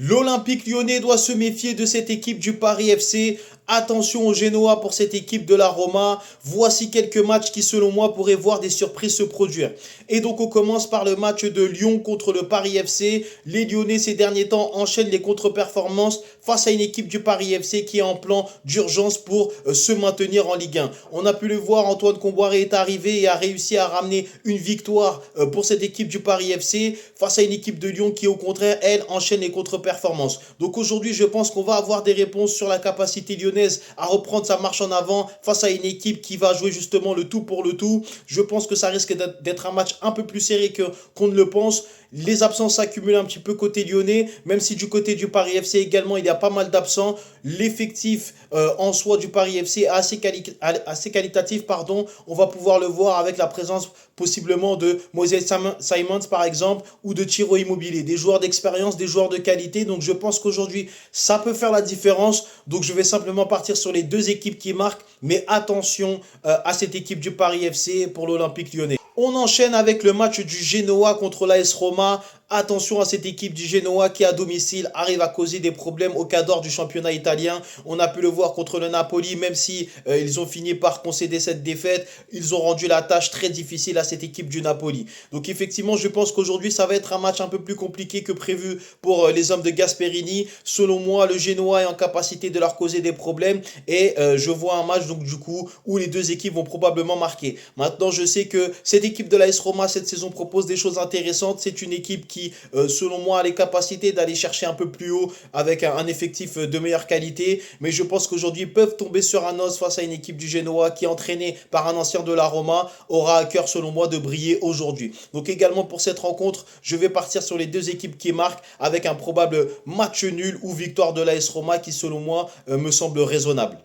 L'Olympique Lyonnais doit se méfier de cette équipe du Paris FC. Attention au Genoa pour cette équipe de la Roma. Voici quelques matchs qui, selon moi, pourraient voir des surprises se produire. Et donc, on commence par le match de Lyon contre le Paris FC. Les Lyonnais, ces derniers temps, enchaînent les contre-performances face à une équipe du Paris FC qui est en plan d'urgence pour se maintenir en Ligue 1. On a pu le voir, Antoine Kombouaré est arrivé et a réussi à ramener une victoire pour cette équipe du Paris FC face à une équipe de Lyon qui, au contraire, elle, enchaîne les contre-performances. Donc aujourd'hui, je pense qu'on va avoir des réponses sur la capacité lyonnaise à reprendre sa marche en avant face à une équipe qui va jouer justement le tout pour le tout. Je pense que ça risque d'être un match un peu plus serré qu'on ne le pense. Les absences s'accumulent un petit peu côté lyonnais, même si du côté du Paris FC également, il y a pas mal d'absents. L'effectif en soi du Paris FC est assez qualitatif, pardon. On va pouvoir le voir avec la présence possiblement de Moses Simons par exemple, ou de Ciro Immobile, des joueurs d'expérience, des joueurs de qualité. Donc je pense qu'aujourd'hui, ça peut faire la différence. Donc je vais simplement partir sur les deux équipes qui marquent, mais attention à cette équipe du Paris FC pour l'Olympique Lyonnais. On enchaîne avec le match du Genoa contre l'AS Roma. Attention à cette équipe du Genoa qui, à domicile, arrive à causer des problèmes au cadre du championnat italien. On a pu le voir contre le Napoli, même si ils ont fini par concéder cette défaite. Ils ont rendu la tâche très difficile à cette équipe du Napoli. Donc effectivement, je pense qu'aujourd'hui, ça va être un match un peu plus compliqué que prévu pour les hommes de Gasperini. Selon moi, le Genoa est en capacité de leur causer des problèmes. Et je vois un match, donc du coup, où les deux équipes vont probablement marquer. Maintenant, je sais que cette équipe de l'AS Roma, cette saison, propose des choses intéressantes. C'est une équipe qui selon moi, a les capacités d'aller chercher un peu plus haut avec un effectif de meilleure qualité. Mais je pense qu'aujourd'hui, ils peuvent tomber sur un os face à une équipe du Genoa qui, entraînée par un ancien de la Roma, aura à cœur, selon moi, de briller aujourd'hui. Donc également pour cette rencontre, je vais partir sur les deux équipes qui marquent avec un probable match nul ou victoire de l'AS Roma qui, selon moi, me semble raisonnable.